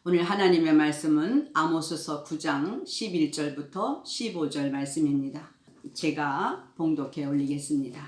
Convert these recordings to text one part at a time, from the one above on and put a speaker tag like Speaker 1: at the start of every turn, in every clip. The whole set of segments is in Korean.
Speaker 1: 오늘 하나님의 말씀은 아모스서 9장 11절부터 15절 말씀입니다. 제가 봉독해 올리겠습니다.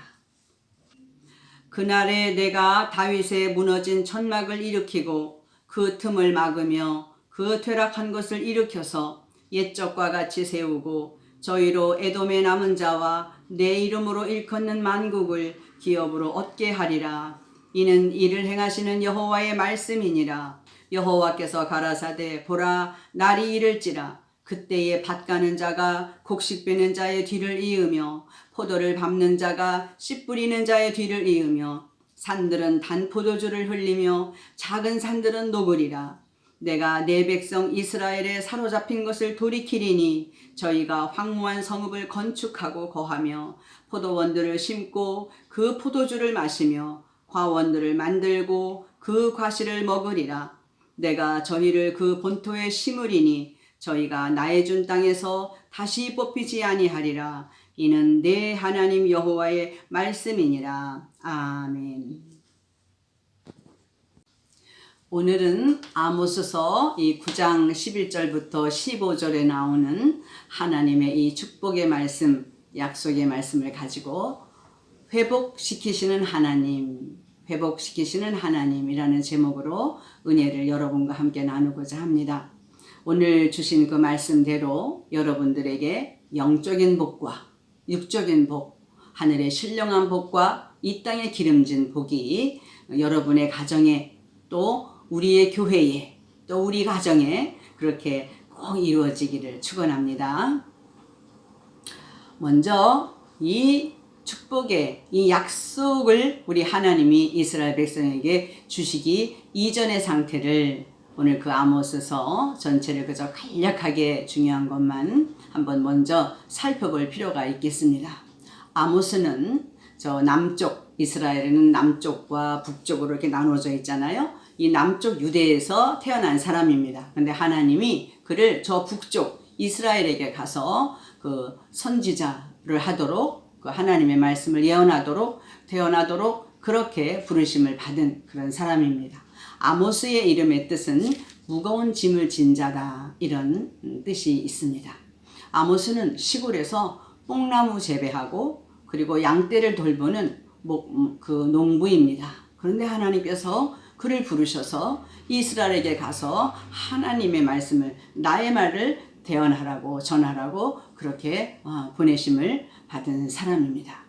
Speaker 1: 그날에 내가 다윗의 무너진 천막을 일으키고 그 틈을 막으며 그 퇴락한 것을 일으켜서 옛적과 같이 세우고 저희로 에돔의 남은 자와 내 이름으로 일컫는 만국을 기업으로 얻게 하리라. 이는 이를 행하시는 여호와의 말씀이니라. 여호와께서 가라사대 보라 날이 이를지라. 그때에 밭 가는 자가 곡식 베는 자의 뒤를 이으며 포도를 밟는 자가 씨 뿌리는 자의 뒤를 이으며 산들은 단 포도주를 흘리며 작은 산들은 녹으리라. 내가 내 백성 이스라엘에 사로잡힌 것을 돌이키리니 저희가 황무한 성읍을 건축하고 거하며 포도원들을 심고 그 포도주를 마시며 과원들을 만들고 그 과실을 먹으리라. 내가 저희를 그 본토에 심으리니 저희가 나의 준 땅에서 다시 뽑히지 아니하리라. 이는 내 하나님 여호와의 말씀이니라. 아멘. 오늘은 아모스서 이 9장 11절부터 15절에 나오는 하나님의 이 축복의 말씀, 약속의 말씀을 가지고 회복시키시는 하나님이라는 제목으로 은혜를 여러분과 함께 나누고자 합니다. 오늘 주신 그 말씀대로 여러분들에게 영적인 복과 육적인 복, 하늘의 신령한 복과 이 땅에 기름진 복이 여러분의 가정에 또 우리의 교회에 또 우리 가정에 그렇게 꼭 이루어지기를 축원합니다. 먼저 이 축복의 이 약속을 우리 하나님이 이스라엘 백성에게 주시기 이전의 상태를 오늘 그 아모스서 전체를 그저 간략하게 중요한 것만 한번 먼저 살펴볼 필요가 있겠습니다. 아모스는 저 남쪽, 이스라엘에는 남쪽과 북쪽으로 이렇게 나눠져 있잖아요. 이 남쪽 유대에서 태어난 사람입니다. 근데 하나님이 그를 저 북쪽 이스라엘에게 가서 그 선지자를 하도록 그 하나님의 말씀을 예언하도록 태어나도록 그렇게 부르심을 받은 그런 사람입니다. 아모스의 이름의 뜻은 무거운 짐을 진 자다, 이런 뜻이 있습니다. 아모스는 시골에서 뽕나무 재배하고 그리고 양떼를 돌보는 그 농부입니다. 그런데 하나님께서 그를 부르셔서 이스라엘에게 가서 하나님의 말씀을, 나의 말을 대언하라고 전하라고 그렇게 보내심을 받은 사람입니다.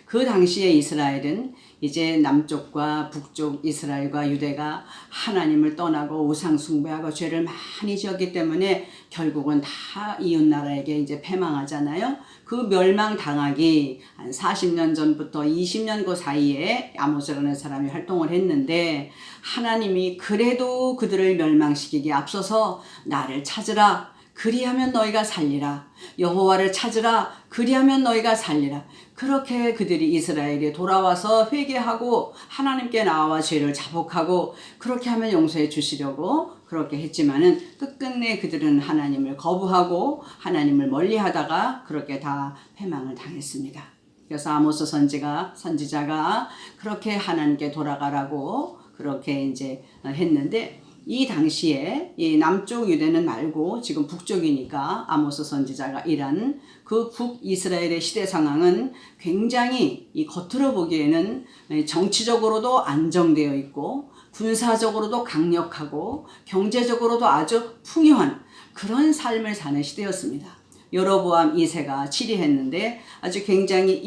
Speaker 1: 그 당시에 이스라엘은 이제 남쪽과 북쪽 이스라엘과 유대가 하나님을 떠나고 우상 숭배하고 죄를 많이 지었기 때문에 결국은 다 이웃나라에게 이제 패망하잖아요. 그 멸망당하기 한 40년 전부터 20년 그 사이에 아모스라는 사람이 활동을 했는데 하나님이 그래도 그들을 멸망시키기에 앞서서 나를 찾으라, 그리하면 너희가 살리라. 여호와를 찾으라. 그리하면 너희가 살리라. 그렇게 그들이 이스라엘에 돌아와서 회개하고 하나님께 나와 죄를 자복하고 그렇게 하면 용서해 주시려고 그렇게 했지만은 끝끝내 그들은 하나님을 거부하고 하나님을 멀리하다가 그렇게 다 패망을 당했습니다. 그래서 아모스 선지자가 그렇게 하나님께 돌아가라고 그렇게 이제 했는데, 이 당시에 이 남쪽 유대는 말고 지금 북쪽이니까 아모스 선지자가 일한 그 북이스라엘의 시대 상황은 굉장히 이 겉으로 보기에는 정치적으로도 안정되어 있고 군사적으로도 강력하고 경제적으로도 아주 풍요한 그런 삶을 사는 시대였습니다. 여로보암 2세가 치리했는데 아주 굉장히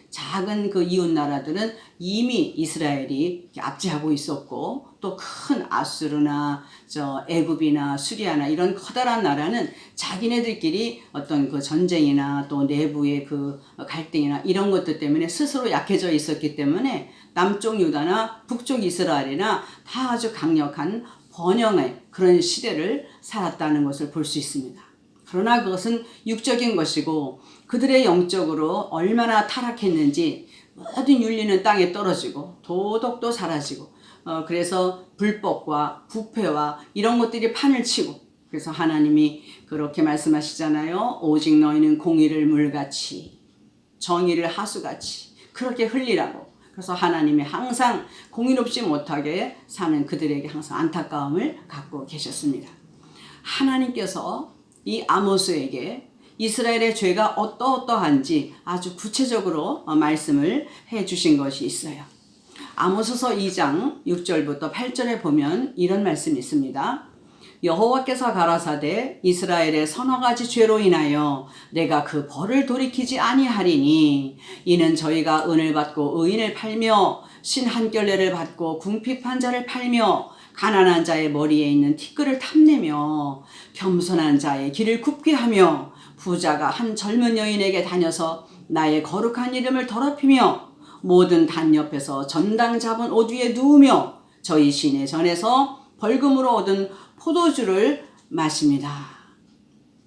Speaker 1: 작은 그 이웃 나라들은 이미 이스라엘이 압제하고 있었고, 또 큰 아수르나 애굽이나 수리아나 이런 커다란 나라는 자기네들끼리 어떤 그 전쟁이나 또 내부의 그 갈등이나 이런 것들 때문에 스스로 약해져 있었기 때문에 남쪽 유다나 북쪽 이스라엘이나 다 아주 강력한 번영의 그런 시대를 살았다는 것을 볼 수 있습니다. 그러나 그것은 육적인 것이고 그들의 영적으로 얼마나 타락했는지 모든 윤리는 땅에 떨어지고 도덕도 사라지고 그래서 불법과 부패와 이런 것들이 판을 치고, 그래서 하나님이 그렇게 말씀하시잖아요. 오직 너희는 공의를 물같이 정의를 하수같이 그렇게 흘리라고, 그래서 하나님이 항상 공의롭지 못하게 사는 그들에게 항상 안타까움을 갖고 계셨습니다. 하나님께서 이 아모스에게 이스라엘의 죄가 어떠한지 아주 구체적으로 말씀을 해 주신 것이 있어요. 아모스서 2장 6절부터 8절에 보면 이런 말씀이 있습니다. 여호와께서 가라사대 이스라엘의 서너 가지 죄로 인하여 내가 그 벌을 돌이키지 아니하리니 이는 저희가 은을 받고 의인을 팔며 신 한 켤레를 받고 궁핍한 자를 팔며 가난한 자의 머리에 있는 티끌을 탐내며 겸손한 자의 길을 굽게 하며 부자가 한 젊은 여인에게 다녀서 나의 거룩한 이름을 더럽히며 모든 단 옆에서 전당 잡은 옷 위에 누우며 저희 시내 전에서 벌금으로 얻은 포도주를 마십니다.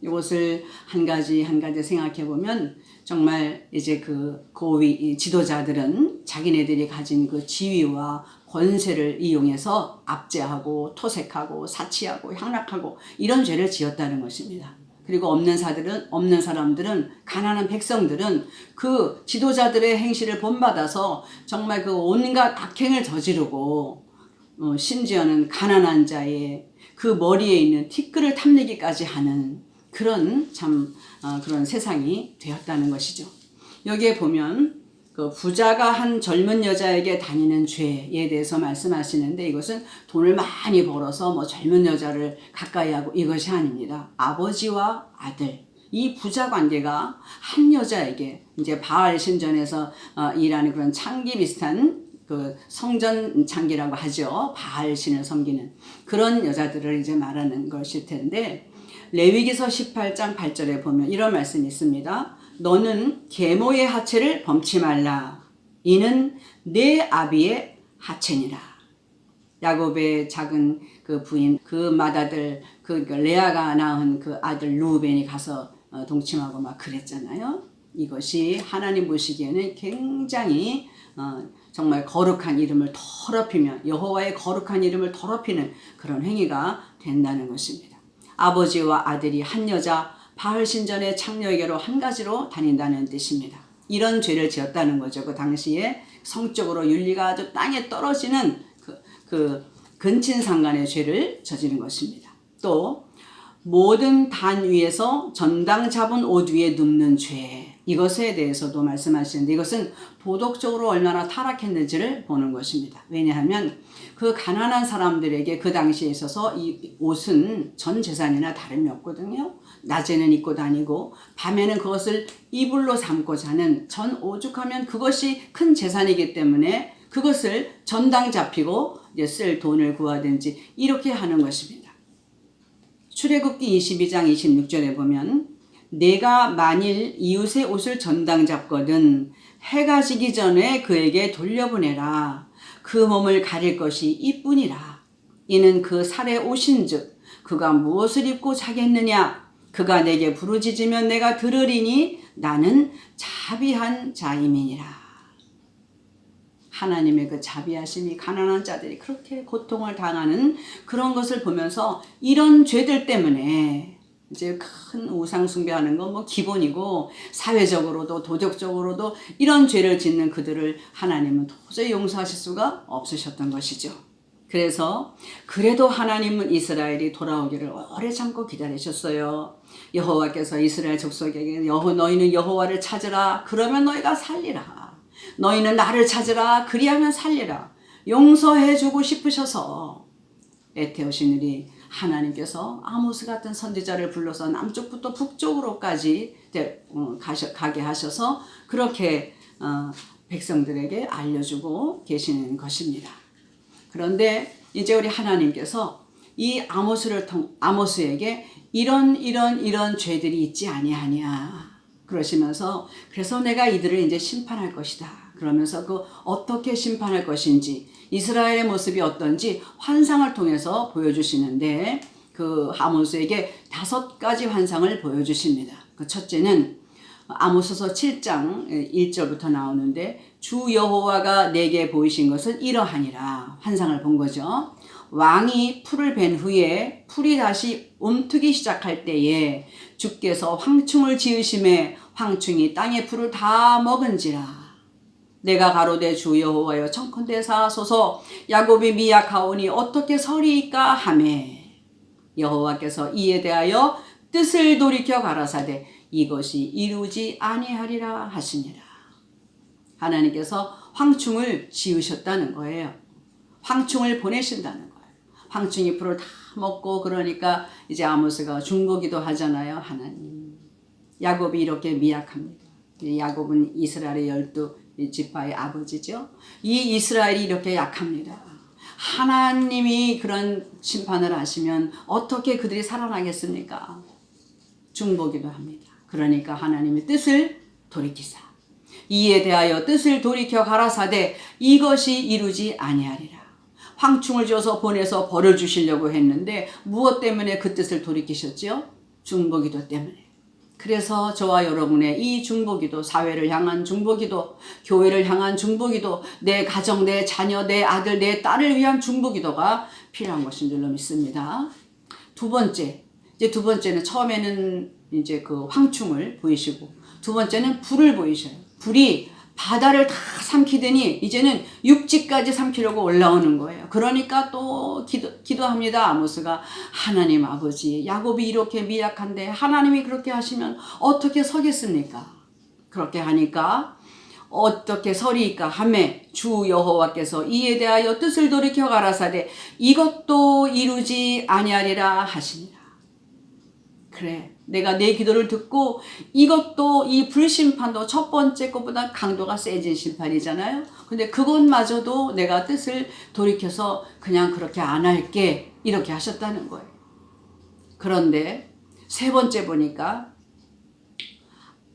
Speaker 1: 이것을 한 가지 생각해 보면 정말 이제 그 고위 지도자들은 자기네들이 가진 그 지위와 권세를 이용해서 압제하고 토색하고 사치하고 향락하고 이런 죄를 지었다는 것입니다. 그리고 없는 사람들은 가난한 백성들은 그 지도자들의 행실을 본받아서 정말 그 온갖 악행을 저지르고 심지어는 가난한 자의 그 머리에 있는 티끌을 탐내기까지 하는 그런 그런 세상이 되었다는 것이죠. 여기에 보면 그 부자가 한 젊은 여자에게 다니는 죄에 대해서 말씀하시는데 이것은 돈을 많이 벌어서 뭐 젊은 여자를 가까이 하고 이것이 아닙니다. 아버지와 아들 이 부자 관계가 한 여자에게 이제 바알 신전에서 일하는 그런 창기 비슷한 그 성전 창기라고 하죠. 바알 신을 섬기는 그런 여자들을 이제 말하는 것일 텐데 레위기서 18장 8절에 보면 이런 말씀이 있습니다. 너는 계모의 하체를 범치 말라. 이는 내 아비의 하체니라. 야곱의 작은 그 부인 그 맏아들 그 레아가 낳은 그 아들 루벤이 가서 동침하고 막 그랬잖아요. 이것이 하나님 보시기에는 굉장히 정말 거룩한 이름을 더럽히며 여호와의 거룩한 이름을 더럽히는 그런 행위가 된다는 것입니다. 아버지와 아들이 한 여자 바알 신전의 창녀에게로 한 가지로 다닌다는 뜻입니다. 이런 죄를 지었다는 거죠. 그 당시에 성적으로 윤리가 아주 땅에 떨어지는 그 근친상간의 죄를 저지른 것입니다. 또 모든 단 위에서 전당 잡은 옷 위에 눕는 죄 이것에 대해서도 말씀하시는데 이것은 도덕적으로 얼마나 타락했는지를 보는 것입니다. 왜냐하면 그 가난한 사람들에게 그 당시에 있어서 이 옷은 전 재산이나 다름이 없거든요. 낮에는 입고 다니고 밤에는 그것을 이불로 삼고 자는 전 오죽하면 그것이 큰 재산이기 때문에 그것을 전당 잡히고 이제 쓸 돈을 구하든지 이렇게 하는 것입니다. 출애굽기 22장 26절에 보면 내가 만일 이웃의 옷을 전당 잡거든 해가 지기 전에 그에게 돌려보내라. 그 몸을 가릴 것이 이뿐이라. 이는 그 살에 오신즉 그가 무엇을 입고 자겠느냐. 그가 내게 부르짖으면 내가 들으리니 나는 자비한 자임이니라. 하나님의 그 자비하심이 가난한 자들이 그렇게 고통을 당하는 그런 것을 보면서 이런 죄들 때문에 이제 큰 우상 숭배하는 건 뭐 기본이고 사회적으로도 도덕적으로도 이런 죄를 짓는 그들을 하나님은 도저히 용서하실 수가 없으셨던 것이죠. 그래서 그래도 하나님은 이스라엘이 돌아오기를 오래 참고 기다리셨어요. 여호와께서 이스라엘 족속에게 너희는 여호와를 찾으라. 그러면 너희가 살리라. 너희는 나를 찾으라. 그리하면 살리라. 용서해주고 싶으셔서 애태 오시느니 하나님께서 아모스 같은 선지자를 불러서 남쪽부터 북쪽으로까지 가게 하셔서 그렇게 백성들에게 알려주고 계시는 것입니다. 그런데 이제 우리 하나님께서 이 아모스에게 이런 죄들이 있지 아니하냐 그러시면서 그래서 내가 이들을 이제 심판할 것이다. 그러면서 그 어떻게 심판할 것인지 이스라엘의 모습이 어떤지 환상을 통해서 보여주시는데 그 아모스에게 5가지 환상을 보여주십니다. 그 첫째는 아모스서 7장 1절부터 나오는데 주 여호와가 내게 보이신 것은 이러하니라. 환상을 본 거죠. 왕이 풀을 벤 후에 풀이 다시 움트기 시작할 때에 주께서 황충을 지으심에 황충이 땅의 풀을 다 먹은지라. 내가 가로되 주 여호와여 청컨대 사하소서 야곱이 미약하오니 어떻게 서리이까 하매 여호와께서 이에 대하여 뜻을 돌이켜 가라사대 이것이 이루지 아니하리라 하시니라. 하나님께서 황충을 지으셨다는 거예요. 황충을 보내신다는 거예요. 황충이 풀을 다 먹고 그러니까 이제 아모스가 중보기도 하잖아요. 하나님, 야곱이 이렇게 미약합니다. 야곱은 이스라엘의 12지파의 아버지죠. 이 이스라엘이 이렇게 약합니다. 하나님이 그런 심판을 하시면 어떻게 그들이 살아나겠습니까? 중보기도 합니다. 그러니까 하나님의 뜻을 돌이키사 이에 대하여 뜻을 돌이켜 가라사대 이것이 이루지 아니하리라. 황충을 줘서 보내서 벌을 주시려고 했는데 무엇 때문에 그 뜻을 돌이키셨지요? 중보기도 때문에. 그래서 저와 여러분의 이 중보기도, 사회를 향한 중보기도, 교회를 향한 중보기도, 내 가정, 내 자녀, 내 아들, 내 딸을 위한 중보기도가 필요한 것인 줄로 믿습니다. 두 번째는 처음에는 이제 그 황충을 보이시고 두 번째는 불을 보이셔요. 불이 바다를 다 삼키더니 이제는 육지까지 삼키려고 올라오는 거예요. 그러니까 또 기도합니다. 아모스가 하나님 아버지 야곱이 이렇게 미약한데 하나님이 그렇게 하시면 어떻게 서겠습니까? 그렇게 하니까 어떻게 서리이까 하매 주 여호와께서 이에 대하여 뜻을 돌이켜 가라사대 이것도 이루지 아니하리라 하시니라. 그래, 내가 내 기도를 듣고 이것도 이 불심판도 첫 번째 것보다 강도가 세진 심판이잖아요. 근데 그것마저도 내가 뜻을 돌이켜서 그냥 그렇게 안 할게 이렇게 하셨다는 거예요. 그런데 세 번째 보니까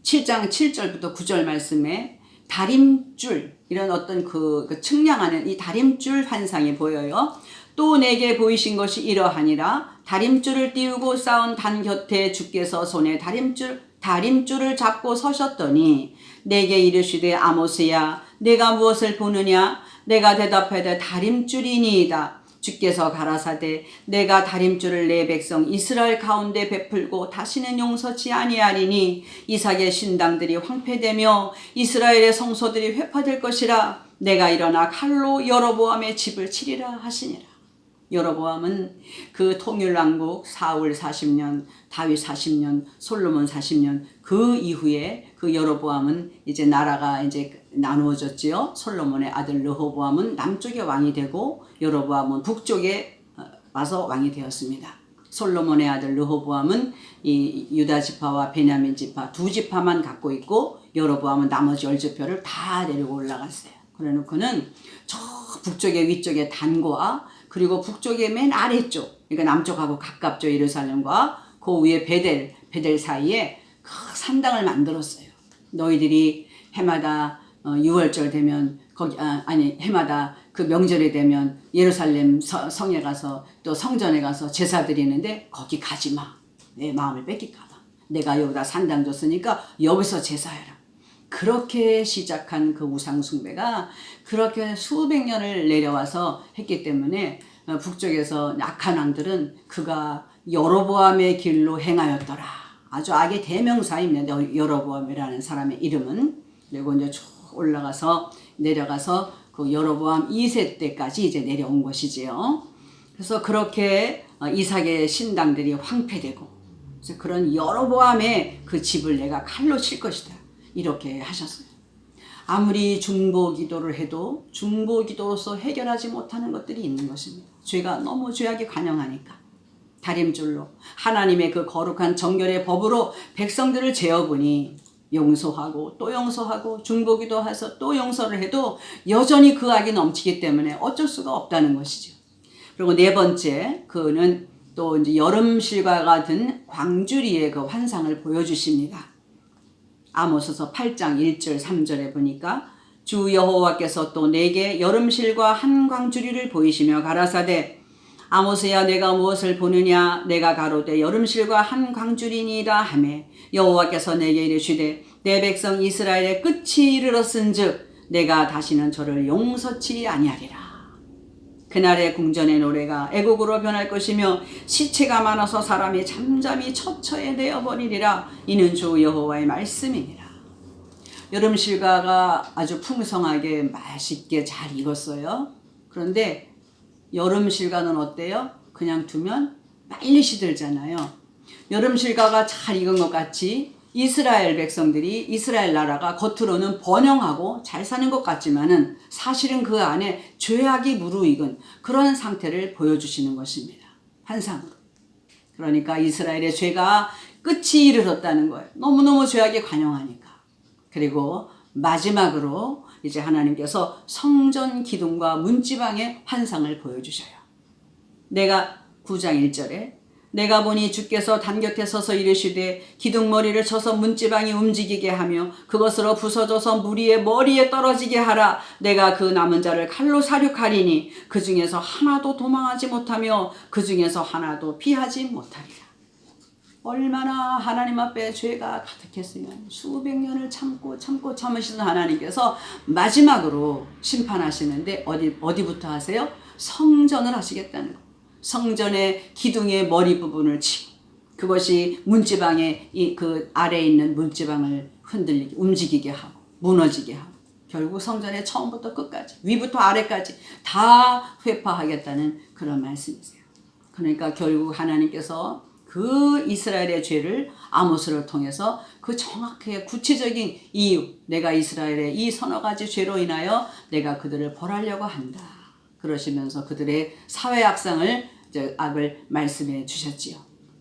Speaker 1: 7장 7절부터 9절 말씀에 다림줄 이런 어떤 그 측량하는 이 다림줄 환상이 보여요. 또 내게 보이신 것이 이러하니라. 다림줄을 띄우고 쌓은 단 곁에 주께서 손에 다림줄을 잡고 서셨더니 내게 이르시되 아모스야 내가 무엇을 보느냐? 내가 대답하되 다림줄이니이다. 주께서 가라사대 내가 다림줄을 내 백성 이스라엘 가운데 베풀고 다시는 용서치 아니하리니 이삭의 신당들이 황폐되며 이스라엘의 성소들이 회파될 것이라. 내가 일어나 칼로 여로보암의 집을 치리라 하시니라. 여로보암은 그 통일왕국 사울 40년, 다윗 40년, 솔로몬 40년 그 이후에 그 여로보암은 이제 나라가 이제 나누어졌지요. 솔로몬의 아들 르호보암은 남쪽의 왕이 되고 여로보암은 북쪽에 와서 왕이 되었습니다. 솔로몬의 아들 르호보암은 이 유다 지파와 베냐민 지파 두 지파만 갖고 있고 여로보암은 나머지 10지파를 다 데리고 올라갔어요. 그래놓고는 저 북쪽의 위쪽에 단과 그리고 북쪽의 맨 아래쪽, 그러니까 남쪽하고 가깝죠. 예루살렘과 그 위에 베델 사이에 그 산당을 만들었어요. 너희들이 해마다 6월절 되면 해마다 그 명절이 되면 예루살렘 성에 가서 또 성전에 가서 제사 드리는데 거기 가지 마. 내 마음을 뺏길까 봐. 내가 여기다 산당 줬으니까 여기서 제사해라. 그렇게 시작한 그 우상 숭배가 그렇게 수백 년을 내려와서 했기 때문에 북쪽에서 악한 왕들은 그가 여로보암의 길로 행하였더라. 아주 악의 대명사입니다. 여로보암이라는 사람의 이름은. 그리고 이제 쭉 올라가서 내려가서 그 여로보암 2세 때까지 이제 내려온 것이지요. 그래서 그렇게 이삭의 신당들이 황폐되고 그래서 그런 여로보암의 그 집을 내가 칼로 칠 것이다. 이렇게 하셨어요. 아무리 중보기도를 해도 중보기도로서 해결하지 못하는 것들이 있는 것입니다. 죄가 너무 죄악이 관영하니까 다림줄로 하나님의 그 거룩한 정결의 법으로 백성들을 재어보니 용서하고 또 용서하고 중보기도 해서 또 용서를 해도 여전히 그 악이 넘치기 때문에 어쩔 수가 없다는 것이죠. 그리고 네 번째 그는 또 이제 여름실과 같은 광주리의 그 환상을 보여주십니다. 아모스서 8장 1절 3절에 보니까 주 여호와께서 또 내게 여름실과 한 광주리를 보이시며 가라사대 아모스야 내가 무엇을 보느냐? 내가 가로되 여름실과 한 광주리니이다 하매 여호와께서 내게 이르시되 내 백성 이스라엘의 끝이 이르렀은즉 내가 다시는 저를 용서치 아니하리라. 그날의 궁전의 노래가 애곡으로 변할 것이며 시체가 많아서 사람이 잠잠히 처처에 내어버리리라. 이는 주 여호와의 말씀이니라. 여름 실과가 아주 풍성하게 맛있게 잘 익었어요. 그런데 여름 실과는 어때요? 그냥 두면 빨리 시들잖아요. 여름 실과가 잘 익은 것 같이 이스라엘 백성들이, 이스라엘 나라가 겉으로는 번영하고 잘 사는 것 같지만은 사실은 그 안에 죄악이 무르익은 그런 상태를 보여주시는 것입니다. 환상으로. 그러니까 이스라엘의 죄가 끝이 이르렀다는 거예요. 너무너무 죄악이 관영하니까. 그리고 마지막으로 이제 하나님께서 성전 기둥과 문지방의 환상을 보여주셔요. 내가 9장 1절에 내가 보니 주께서 단 곁에 서서 이르시되 기둥머리를 쳐서 문지방이 움직이게 하며 그것으로 부서져서 무리의 머리에 떨어지게 하라. 내가 그 남은 자를 칼로 사륙하리니 그 중에서 하나도 도망하지 못하며 그 중에서 하나도 피하지 못하리라. 얼마나 하나님 앞에 죄가 가득했으면 수백 년을 참고 참으시는 하나님께서 마지막으로 심판하시는데 어디부터 하세요? 성전을 하시겠다는 거. 성전의 기둥의 머리 부분을 치고 그것이 문지방의 그 아래에 있는 문지방을 흔들리게 움직이게 하고 무너지게 하고 결국 성전의 처음부터 끝까지 위부터 아래까지 다 회파하겠다는 그런 말씀이세요. 그러니까 결국 하나님께서 그 이스라엘의 죄를 아모스를 통해서 그 정확하게 구체적인 이유, 내가 이스라엘의 이 서너 가지 죄로 인하여 내가 그들을 벌하려고 한다. 그러시면서 그들의 사회 악상을, 악을 말씀해 주셨지요.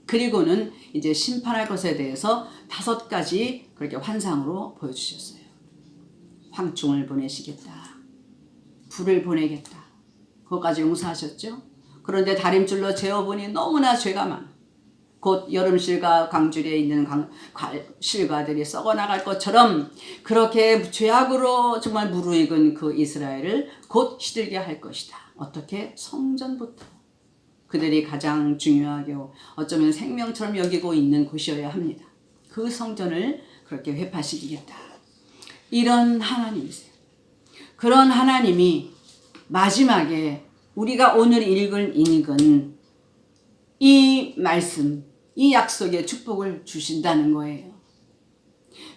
Speaker 1: 그리고는 이제 심판할 것에 대해서 5가지 그렇게 환상으로 보여주셨어요. 황충을 보내시겠다. 불을 보내겠다. 그것까지 용서하셨죠. 그런데 다림줄로 재어보니 너무나 죄가 많아. 곧 여름실과 광주리에 있는 실과들이 썩어나갈 것처럼 그렇게 죄악으로 정말 무르익은 그 이스라엘을 곧 시들게 할 것이다. 어떻게? 성전부터. 그들이 가장 중요하게 어쩌면 생명처럼 여기고 있는 곳이어야 합니다. 그 성전을 그렇게 회파시키겠다. 이런 하나님이세요. 그런 하나님이 마지막에 우리가 오늘 읽은 이 말씀, 이 약속의 축복을 주신다는 거예요.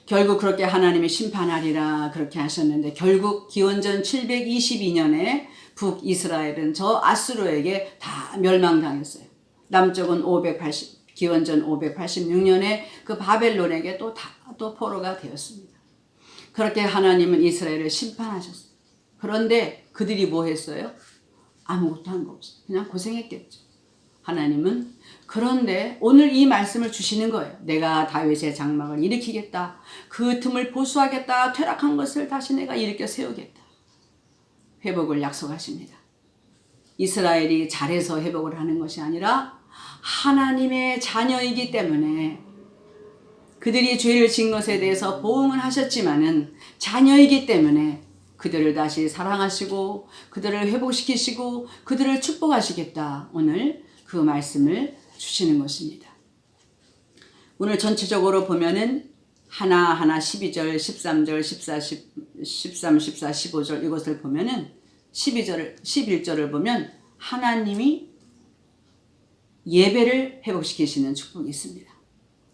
Speaker 1: 결국 그렇게 하나님이 심판하리라 그렇게 하셨는데 결국 기원전 722년에 북이스라엘은 저 아수르에게 다 멸망당했어요. 남쪽은 기원전 586년에 그 바벨론에게 또 포로가 되었습니다. 그렇게 하나님은 이스라엘을 심판하셨어요. 그런데 그들이 뭐 했어요? 아무것도 한 거 없어요. 그냥 고생했겠죠. 하나님은 그런데 오늘 이 말씀을 주시는 거예요. 내가 다윗의 장막을 일으키겠다. 그 틈을 보수하겠다. 퇴락한 것을 다시 내가 일으켜 세우겠다. 회복을 약속하십니다. 이스라엘이 잘해서 회복을 하는 것이 아니라 하나님의 자녀이기 때문에 그들이 죄를 지은 것에 대해서 보응을 하셨지만은 자녀이기 때문에 그들을 다시 사랑하시고 그들을 회복시키시고 그들을 축복하시겠다. 오늘 그 말씀을 주시는 것입니다. 오늘 전체적으로 보면은 하나하나 12절, 13절, 13, 14, 15절 이것을 보면은 11절을 보면 하나님이 예배를 회복시키시는 축복이 있습니다.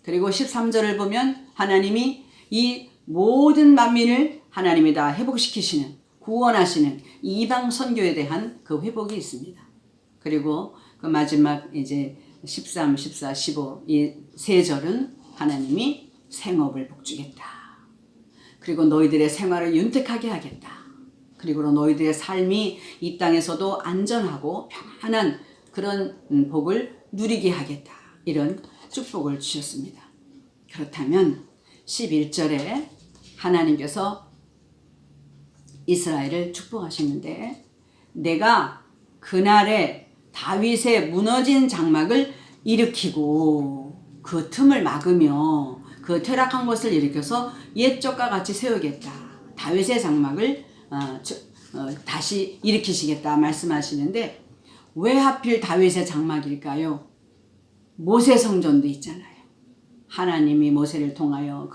Speaker 1: 그리고 13절을 보면 하나님이 이 모든 만민을 하나님이 다 회복시키시는, 구원하시는 이방 선교에 대한 그 회복이 있습니다. 그리고 그 마지막 이제 13, 14, 15 이 세 절은 하나님이 생업을 복주겠다. 그리고 너희들의 생활을 윤택하게 하겠다. 그리고 너희들의 삶이 이 땅에서도 안전하고 평안한 그런 복을 누리게 하겠다. 이런 축복을 주셨습니다. 그렇다면 11절에 하나님께서 이스라엘을 축복하시는데 내가 그날에 다윗의 무너진 장막을 일으키고 그 틈을 막으며 그 퇴락한 것을 일으켜서 옛적과 같이 세우겠다. 다윗의 장막을 다시 일으키시겠다 말씀하시는데 왜 하필 다윗의 장막일까요? 모세 성전도 있잖아요. 하나님이 모세를 통하여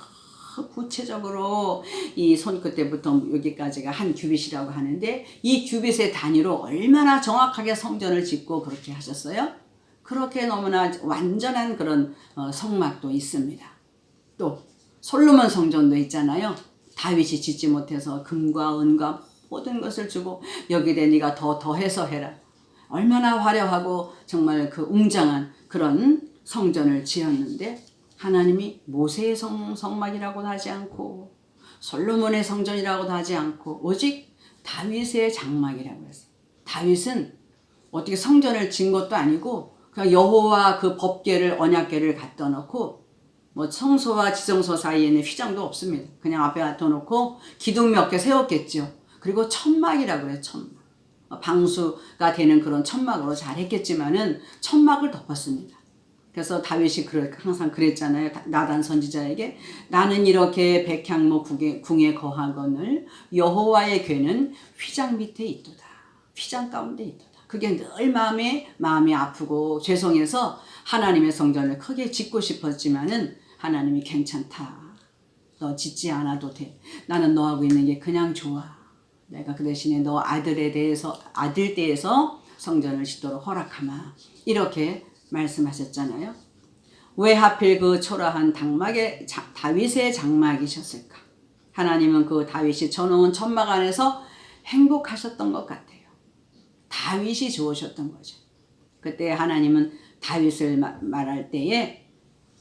Speaker 1: 구체적으로 이 손끝에부터 여기까지가 한 규빗이라고 하는데 이 규빗의 단위로 얼마나 정확하게 성전을 짓고 그렇게 하셨어요? 그렇게 너무나 완전한 그런 성막도 있습니다. 또 솔로몬 성전도 있잖아요. 다윗이 짓지 못해서 금과 은과 모든 것을 주고 여기에 네가 더해서 해라. 얼마나 화려하고 정말 그 웅장한 그런 성전을 지었는데 하나님이 모세의 성막이라고도 하지 않고 솔로몬의 성전이라고도 하지 않고 오직 다윗의 장막이라고 했어요. 다윗은 어떻게 성전을 지은 것도 아니고 그냥 여호와 그 법궤를 언약궤를 갖다 놓고 뭐 성소와 지성소 사이에는 휘장도 없습니다. 그냥 앞에 갖다 놓고 기둥 몇 개 세웠겠죠. 그리고 천막이라고 그래요. 천막. 방수가 되는 그런 천막으로 잘했겠지만은 천막을 덮었습니다. 그래서 다윗이 항상 그랬잖아요. 나단 선지자에게 나는 이렇게 백향목 궁에 거하거늘 여호와의 궤는 휘장 밑에 있도다. 휘장 가운데 있도다. 그게 늘 마음이 아프고 죄송해서 하나님의 성전을 크게 짓고 싶었지만은 하나님이 괜찮다. 너 짓지 않아도 돼. 나는 너하고 있는 게 그냥 좋아. 내가 그 대신에 너 아들 떼에서 성전을 짓도록 허락하마. 이렇게 말씀하셨잖아요. 왜 하필 그 초라한 다윗의 장막이셨을까? 하나님은 그 다윗이 쳐놓은 천막 안에서 행복하셨던 것 같아요. 다윗이 좋으셨던 거죠. 그때 하나님은 다윗을 말할 때에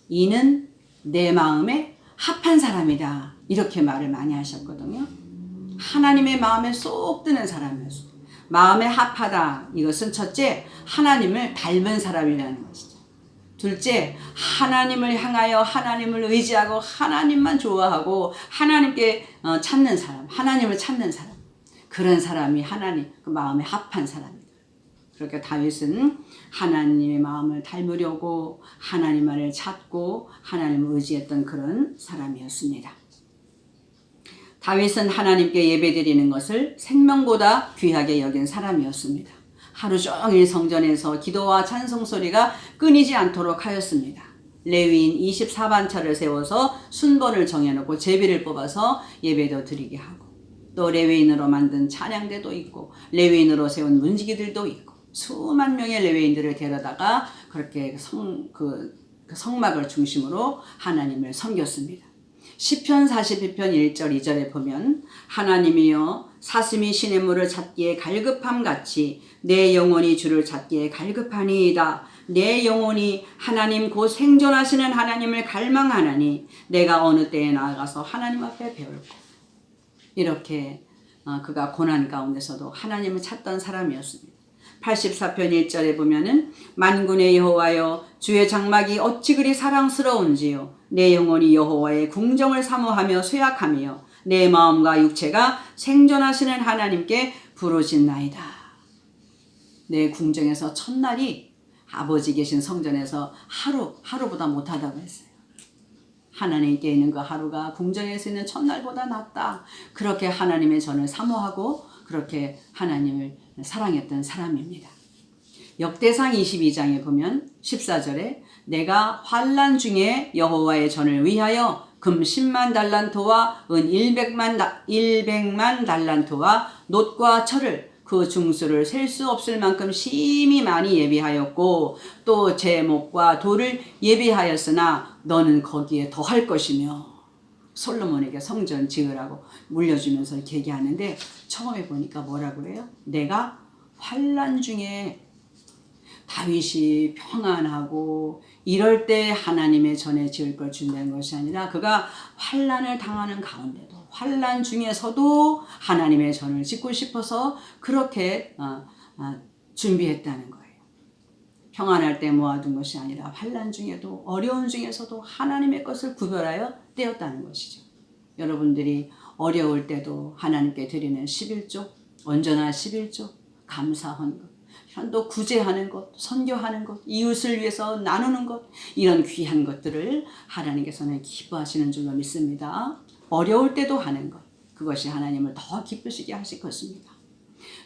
Speaker 1: 이는 내 마음에 합한 사람이다. 이렇게 말을 많이 하셨거든요. 하나님의 마음에 쏙 드는 사람이었어요. 마음에 합하다. 이것은 첫째, 하나님을 닮은 사람이라는 것이죠. 둘째, 하나님을 향하여 하나님을 의지하고 하나님만 좋아하고 하나님께 찾는 사람, 하나님을 찾는 사람. 그런 사람이 하나님, 그 마음에 합한 사람입니다. 그렇게 다윗은 하나님의 마음을 닮으려고 하나님만을 찾고 하나님을 의지했던 그런 사람이었습니다. 다윗은 하나님께 예배드리는 것을 생명보다 귀하게 여긴 사람이었습니다. 하루 종일 성전에서 기도와 찬송 소리가 끊이지 않도록 하였습니다. 레위인 24반차를 세워서 순번을 정해놓고 제비를 뽑아서 예배도 드리게 하고 또 레위인으로 만든 찬양대도 있고 레위인으로 세운 문지기들도 있고 수만 명의 레위인들을 데려다가 그렇게 성막을 중심으로 하나님을 섬겼습니다. 시편 42편 1절 2절에 보면 하나님이여 사슴이 시냇물을 찾기에 갈급함 같이 내 영혼이 주를 찾기에 갈급하니이다. 내 영혼이 하나님 곧 생존하시는 하나님을 갈망하나니 내가 어느 때에 나아가서 하나님 앞에 배울고 이렇게 그가 고난 가운데서도 하나님을 찾던 사람이었습니다. 84편 1절에 보면은 만군의 여호와여 주의 장막이 어찌 그리 사랑스러운지요 내 영혼이 여호와의 궁정을 사모하며 쇠약하며 내 마음과 육체가 생존하시는 하나님께 부르짖나이다. 내 궁정에서 첫날이 아버지 계신 성전에서 하루보다 못하다고 했어요. 하나님께 있는 그 하루가 궁정에서 있는 첫날보다 낫다. 그렇게 하나님의 전을 사모하고 그렇게 하나님을 사랑했던 사람입니다. 역대상 22장에 보면 14절에 내가 환난 중에 여호와의 전을 위하여 금 10만 달란트와 은 100만 달란트와 놋과 철을 그 중수를 셀 수 없을 만큼 심히 많이 예비하였고 또 제목과 돌을 예비하였으나 너는 거기에 더할 것이며 솔로몬에게 성전 지으라고 물려주면서 이렇게 얘기하는데 처음에 보니까 뭐라고 그래요? 내가 환난 중에 다윗이 평안하고 이럴 때 하나님의 전에 지을 걸 준다는 것이 아니라 그가 환난을 당하는 가운데도 환난 중에서도 하나님의 전을 짓고 싶어서 그렇게 준비했다는 거예요. 평안할 때 모아둔 것이 아니라 환난 중에도 어려운 중에서도 하나님의 것을 구별하여 떼었다는 것이죠. 여러분들이 어려울 때도 하나님께 드리는 11조, 언제나 11조, 감사한 것, 또 구제하는 것, 선교하는 것, 이웃을 위해서 나누는 것, 이런 귀한 것들을 하나님께서는 기뻐하시는 줄로 믿습니다. 어려울 때도 하는 것, 그것이 하나님을 더 기쁘시게 하실 것입니다.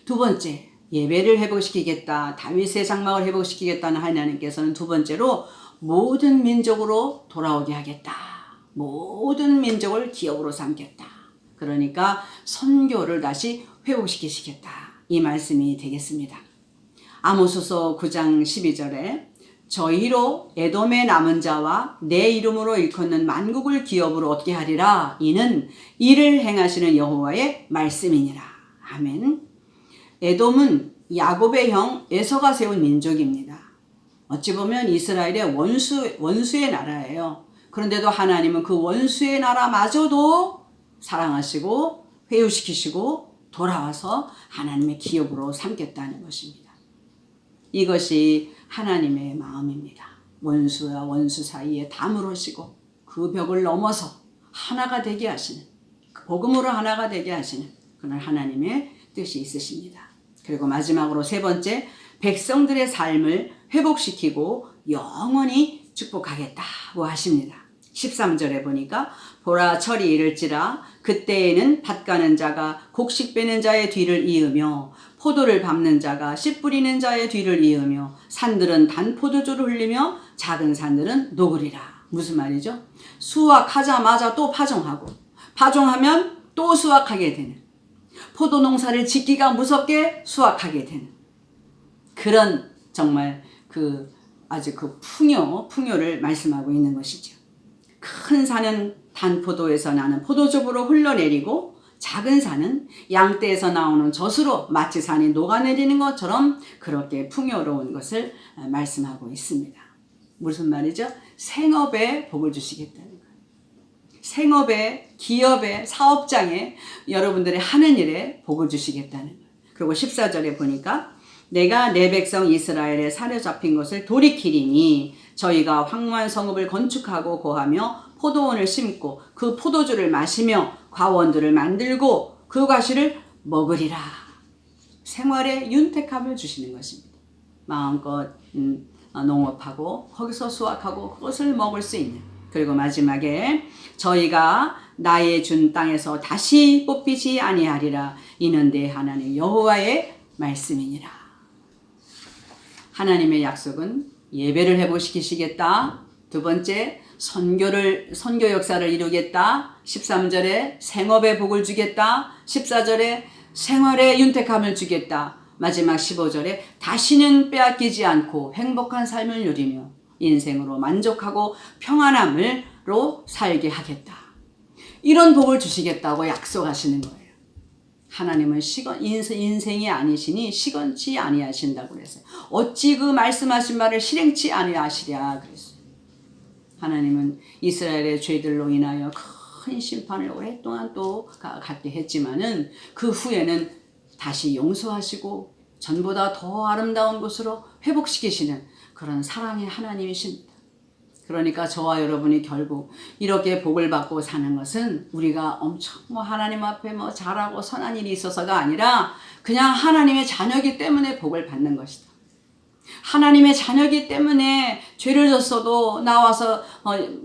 Speaker 1: 두 번째, 예배를 회복시키겠다, 다윗의 장막을 회복시키겠다는 하나님께서는 두 번째로 모든 민족으로 돌아오게 하겠다. 모든 민족을 기업으로 삼겠다. 그러니까 선교를 다시 회복시키시겠다. 이 말씀이 되겠습니다. 아모스서 9장 12절에 저희로 에돔의 남은 자와 내 이름으로 일컫는 만국을 기업으로 얻게 하리라. 이는 이를 행하시는 여호와의 말씀이니라. 아멘. 에돔은 야곱의 형 에서가 세운 민족입니다. 어찌 보면 이스라엘의 원수의 나라예요. 그런데도 하나님은 그 원수의 나라마저도 사랑하시고 회유시키시고 돌아와서 하나님의 기업으로 삼겠다는 것입니다. 이것이 하나님의 마음입니다. 원수와 원수 사이에 담으시고 그 벽을 넘어서 하나가 되게 하시는, 그 복음으로 하나가 되게 하시는 그런 하나님의 뜻이 있으십니다. 그리고 마지막으로 세 번째, 백성들의 삶을 회복시키고 영원히 축복하겠다고 하십니다. 13절에 보니까 보라 철이 이를지라 그때에는 밭 가는 자가 곡식 빼는 자의 뒤를 이으며 포도를 밟는 자가 씨 뿌리는 자의 뒤를 이으며 산들은 단 포도주를 흘리며 작은 산들은 녹으리라. 무슨 말이죠? 수확하자마자 또 파종하고 파종하면 또 수확하게 되는, 포도 농사를 짓기가 무섭게 수확하게 되는 그런 정말 아주 풍요를 말씀하고 있는 것이죠. 큰 산은 단포도에서 나는 포도즙으로 흘러내리고 작은 산은 양떼에서 나오는 젖으로 마치 산이 녹아내리는 것처럼 그렇게 풍요로운 것을 말씀하고 있습니다. 무슨 말이죠? 생업에 복을 주시겠다는 거예요. 생업에, 기업에, 사업장에 여러분들의 하는 일에 복을 주시겠다는 거예요. 그리고 14절에 보니까 내가 내 백성 이스라엘에 사로잡힌 것을 돌이키리니 저희가 황무한 성읍을 건축하고 고하며 포도원을 심고 그 포도주를 마시며 과원들을 만들고 그 과실을 먹으리라. 생활에 윤택함을 주시는 것입니다. 마음껏 농업하고 거기서 수확하고 그것을 먹을 수 있는. 그리고 마지막에 저희가 나의 준 땅에서 다시 뽑히지 아니하리라. 이는 내 하나님 여호와의 말씀이니라. 하나님의 약속은 예배를 회복시키시겠다. 두 번째, 선교 역사를 이루겠다. 13절에 생업에 복을 주겠다. 14절에 생활에 윤택함을 주겠다. 마지막 15절에 다시는 빼앗기지 않고 행복한 삶을 누리며 인생으로 만족하고 평안함으로 살게 하겠다. 이런 복을 주시겠다고 약속하시는 거예요. 하나님은 인생이 아니시니 시건치 아니하신다고 그랬어요. 어찌 그 말씀하신 말을 실행치 아니하시랴 그랬어요. 하나님은 이스라엘의 죄들로 인하여 큰 심판을 오랫동안 또 갖게 했지만은 그 후에는 다시 용서하시고 전보다 더 아름다운 곳으로 회복시키시는 그런 사랑의 하나님이십니다. 그러니까 저와 여러분이 결국 이렇게 복을 받고 사는 것은 우리가 엄청 하나님 앞에 잘하고 선한 일이 있어서가 아니라 그냥 하나님의 자녀이기 때문에 복을 받는 것이다. 하나님의 자녀이기 때문에 죄를 졌어도 나와서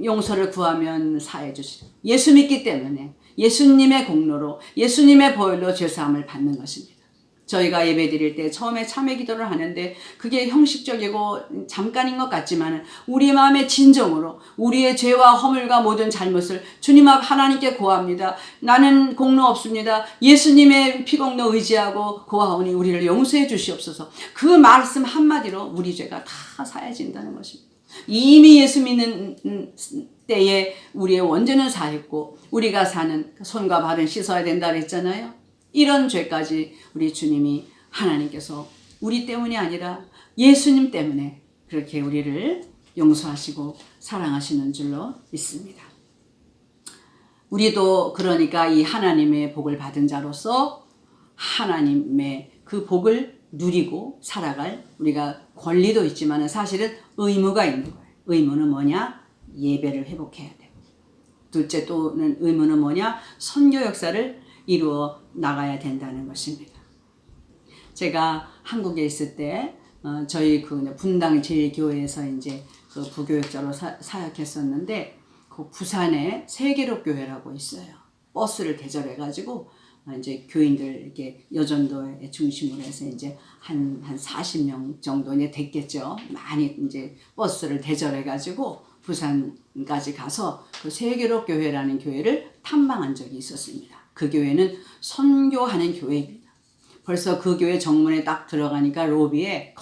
Speaker 1: 용서를 구하면 사해 주시고, 예수 믿기 때문에 예수님의 공로로 예수님의 보혈로 죄사함을 받는 것입니다. 저희가 예배 드릴 때 처음에 참회 기도를 하는데 그게 형식적이고 잠깐인 것 같지만 우리 마음의 진정으로 우리의 죄와 허물과 모든 잘못을 주님 앞 하나님께 고합니다. 나는 공로 없습니다. 예수님의 피공로 의지하고 고하오니 우리를 용서해 주시옵소서. 그 말씀 한마디로 우리 죄가 다 사해진다는 것입니다. 이미 예수 믿는 때에 우리의 원죄는 사했고 우리가 사는 손과 발은 씻어야 된다 그랬잖아요. 이런 죄까지 우리 주님이 하나님께서 우리 때문이 아니라 예수님 때문에 그렇게 우리를 용서하시고 사랑하시는 줄로 믿습니다. 우리도 그러니까 이 하나님의 복을 받은 자로서 하나님의 그 복을 누리고 살아갈 우리가 권리도 있지만 사실은 의무가 있는 거예요. 의무는 뭐냐? 예배를 회복해야 되고, 둘째 또는 의무는 뭐냐? 선교 역사를 이루어 나가야 된다는 것입니다. 제가 한국에 있을 때 저희 분당 제1교회에서 이제 그 부교육자로 사역했었는데 그 부산에 세계로교회라고 있어요. 버스를 대절해 가지고 이제 교인들 이렇게 여전도에 중심으로 해서 이제 한 40명 정도 이제 됐겠죠. 많이 이제 버스를 대절해 가지고 부산까지 가서 그 세계로교회라는 교회를 탐방한 적이 있었습니다. 그 교회는 선교하는 교회입니다. 벌써 그 교회 정문에 딱 들어가니까 로비에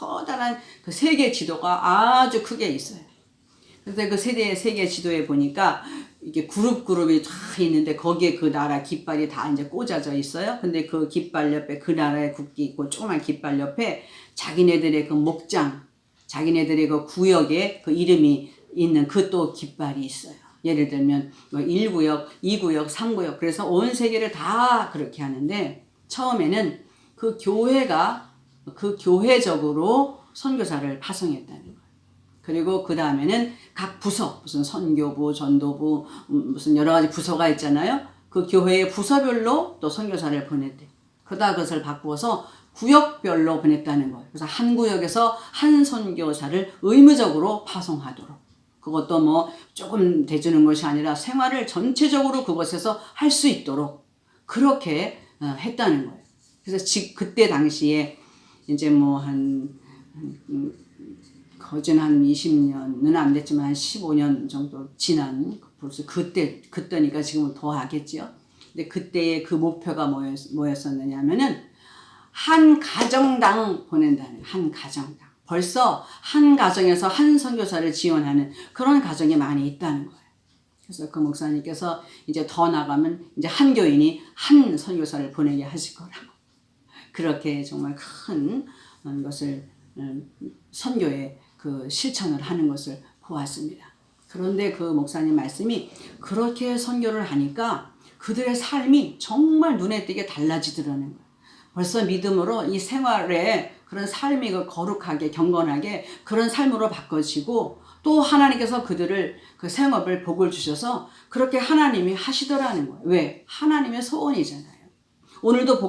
Speaker 1: 커다란 그 세계 지도가 아주 크게 있어요. 그래서 그 세계 지도에 보니까 이게 그룹이 다 있는데 거기에 그 나라 깃발이 다 이제 꽂아져 있어요. 근데 그 깃발 옆에 그 나라의 국기 있고 조그만 깃발 옆에 자기네들의 그 목장, 자기네들의 그 구역에 그 이름이 있는 그 또 깃발이 있어요. 예를 들면 뭐 1구역, 2구역, 3구역 그래서 온 세계를 다 그렇게 하는데 처음에는 그 교회가 그 교회적으로 선교사를 파송했다는 거예요. 그리고 그 다음에는 각 부서, 무슨 선교부, 전도부, 무슨 여러 가지 부서가 있잖아요. 그 교회의 부서별로 또 선교사를 보냈대. 그러다 그것을 바꾸어서 구역별로 보냈다는 거예요. 그래서 한 구역에서 한 선교사를 의무적으로 파송하도록. 그것도 뭐 조금 대주는 것이 아니라 생활을 전체적으로 그곳에서 할 수 있도록 그렇게 했다는 거예요. 그래서 그때 당시에 이제 뭐 거진 한 20년은 안 됐지만 한 15년 정도 지난 벌써 그때니까 지금은 더 하겠지요. 근데 그때의 그 목표가 뭐였었느냐 하면은 한 가정당 보낸다는 한 가정당. 벌써 한 가정에서 한 선교사를 지원하는 그런 가정이 많이 있다는 거예요. 그래서 그 목사님께서 이제 더 나가면 이제 한 교인이 한 선교사를 보내게 하실 거라고. 그렇게 정말 큰 것을 선교에 그 실천을 하는 것을 보았습니다. 그런데 그 목사님 말씀이 그렇게 선교를 하니까 그들의 삶이 정말 눈에 띄게 달라지더라는 거예요. 벌써 믿음으로 이 생활에 그런 삶이 거룩하게 경건하게 그런 삶으로 바꿔지고 또 하나님께서 그들을 그 생업을 복을 주셔서 그렇게 하나님이 하시더라는 거예요. 왜? 하나님의 소원이잖아요. 오늘도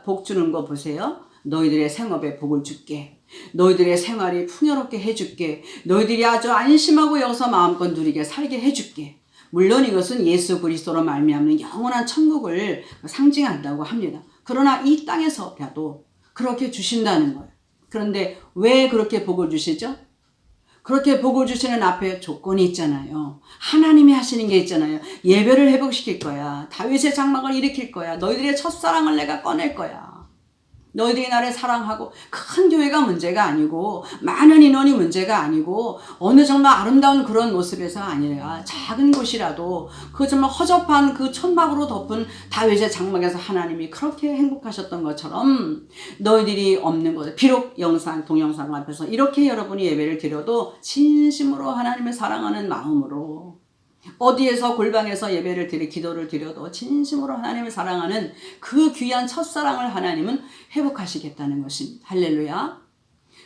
Speaker 1: 복 주는 거 보세요. 너희들의 생업에 복을 줄게. 너희들의 생활이 풍요롭게 해줄게. 너희들이 아주 안심하고 여기서 마음껏 누리게 살게 해줄게. 물론 이것은 예수 그리스도로 말미암는 영원한 천국을 상징한다고 합니다. 그러나 이 땅에서라도 그렇게 주신다는 거예요. 그런데 왜 그렇게 복을 주시죠? 그렇게 복을 주시는 앞에 조건이 있잖아요. 하나님이 하시는 게 있잖아요. 예배를 회복시킬 거야. 다윗의 장막을 일으킬 거야. 너희들의 첫사랑을 내가 꺼낼 거야. 너희들이 나를 사랑하고 큰 교회가 문제가 아니고 많은 인원이 문제가 아니고 어느 정말 아름다운 그런 모습에서 아니라 작은 곳이라도 그 정말 허접한 그 천막으로 덮은 다윗의 장막에서 하나님이 그렇게 행복하셨던 것처럼 너희들이 없는 곳에 비록 동영상 앞에서 이렇게 여러분이 예배를 드려도 진심으로 하나님을 사랑하는 마음으로 어디에서 골방에서 예배를 기도를 드려도 진심으로 하나님을 사랑하는 그 귀한 첫사랑을 하나님은 회복하시겠다는 것입니다. 할렐루야.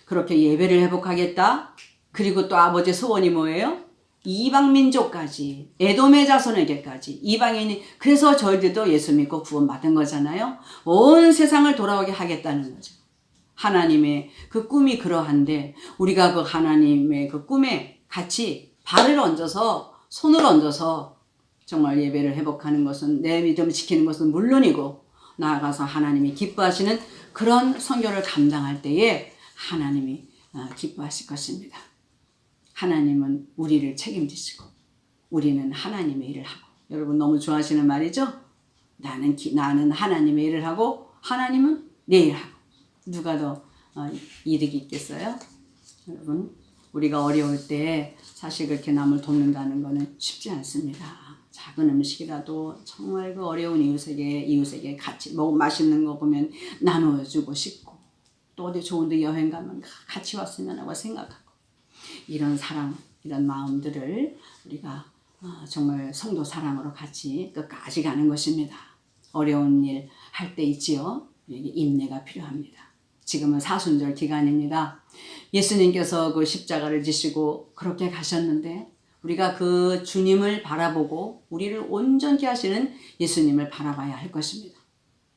Speaker 1: 그렇게 예배를 회복하겠다. 그리고 또 아버지의 소원이 뭐예요? 이방민족까지 에돔의 자손에게까지 이방인이 그래서 저희들도 예수 믿고 구원받은 거잖아요. 온 세상을 돌아오게 하겠다는 거죠. 하나님의 그 꿈이 그러한데 우리가 그 하나님의 그 꿈에 같이 손을 얹어서 정말 예배를 회복하는 것은 내 믿음을 지키는 것은 물론이고 나아가서 하나님이 기뻐하시는 그런 선교를 감당할 때에 하나님이 기뻐하실 것입니다. 하나님은 우리를 책임지시고 우리는 하나님의 일을 하고 여러분 너무 좋아하시는 말이죠? 나는 하나님의 일을 하고 하나님은 내 일을 하고 누가 더 이득이 있겠어요? 여러분 우리가 어려울 때 사실 그렇게 남을 돕는다는 것은 쉽지 않습니다. 작은 음식이라도 정말 그 어려운 이웃에게 같이 맛있는 거 보면 나눠주고 싶고 또 어디 좋은 데 여행 가면 같이 왔으면 하고 생각하고 이런 사랑, 이런 마음들을 우리가 정말 성도 사랑으로 같이 끝까지 가는 것입니다. 어려운 일 할 때 있지요. 인내가 필요합니다. 지금은 사순절 기간입니다. 예수님께서 그 십자가를 지시고 그렇게 가셨는데 우리가 그 주님을 바라보고 우리를 온전히 하시는 예수님을 바라봐야 할 것입니다.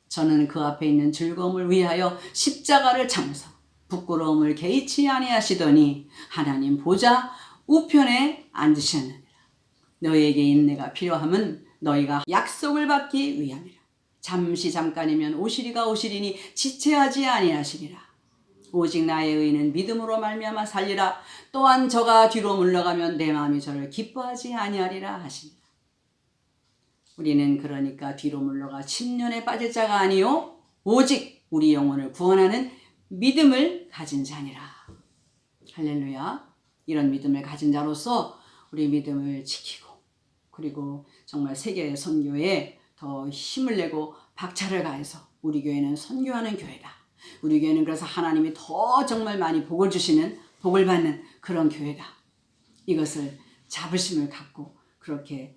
Speaker 1: 저는 그 앞에 있는 즐거움을 위하여 십자가를 참으사 부끄러움을 개의치 아니하시더니 하나님 보좌 우편에 앉으셨느니라. 너희에게 인내가 필요함은 너희가 약속을 받기 위함이라. 잠깐이면 오시리니 지체하지 아니하시리라. 오직 나의 의는 믿음으로 말미암아 살리라. 또한 저가 뒤로 물러가면 내 마음이 저를 기뻐하지 아니하리라 하시니라. 우리는 그러니까 뒤로 물러가 침륜에 빠질 자가 아니요 오직 우리 영혼을 구원하는 믿음을 가진 자니라. 할렐루야. 이런 믿음을 가진 자로서 우리 믿음을 지키고 그리고 정말 세계 선교에 더 힘을 내고 박차를 가해서 우리 교회는 선교하는 교회다. 우리 교회는 그래서 하나님이 더 정말 많이 복을 주시는 복을 받는 그런 교회다. 이것을 자부심을 갖고 그렇게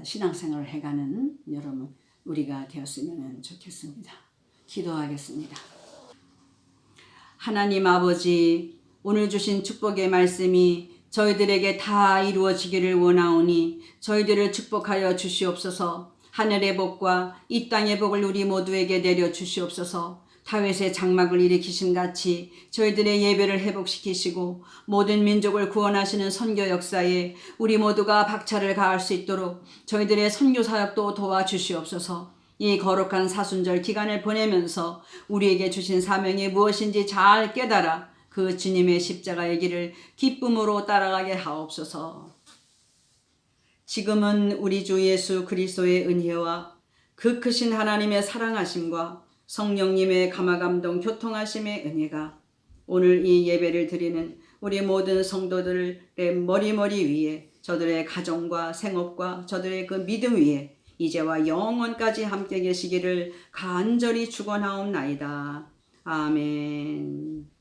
Speaker 1: 신앙생활을 해가는 여러분 우리가 되었으면 좋겠습니다. 기도하겠습니다. 하나님 아버지, 오늘 주신 축복의 말씀이 저희들에게 다 이루어지기를 원하오니 저희들을 축복하여 주시옵소서. 하늘의 복과 이 땅의 복을 우리 모두에게 내려 주시옵소서. 다윗의 장막을 일으키심같이 저희들의 예배를 회복시키시고 모든 민족을 구원하시는 선교 역사에 우리 모두가 박차를 가할 수 있도록 저희들의 선교 사역도 도와주시옵소서. 이 거룩한 사순절 기간을 보내면서 우리에게 주신 사명이 무엇인지 잘 깨달아 그 주님의 십자가의 길을 기쁨으로 따라가게 하옵소서. 지금은 우리 주 예수 그리스도의 은혜와 그 크신 하나님의 사랑하심과 성령님의 감화감동 교통하심의 은혜가 오늘 이 예배를 드리는 우리 모든 성도들의 머리 위에 저들의 가정과 생업과 저들의 그 믿음 위에 이제와 영원까지 함께 계시기를 간절히 축원하옵나이다. 아멘.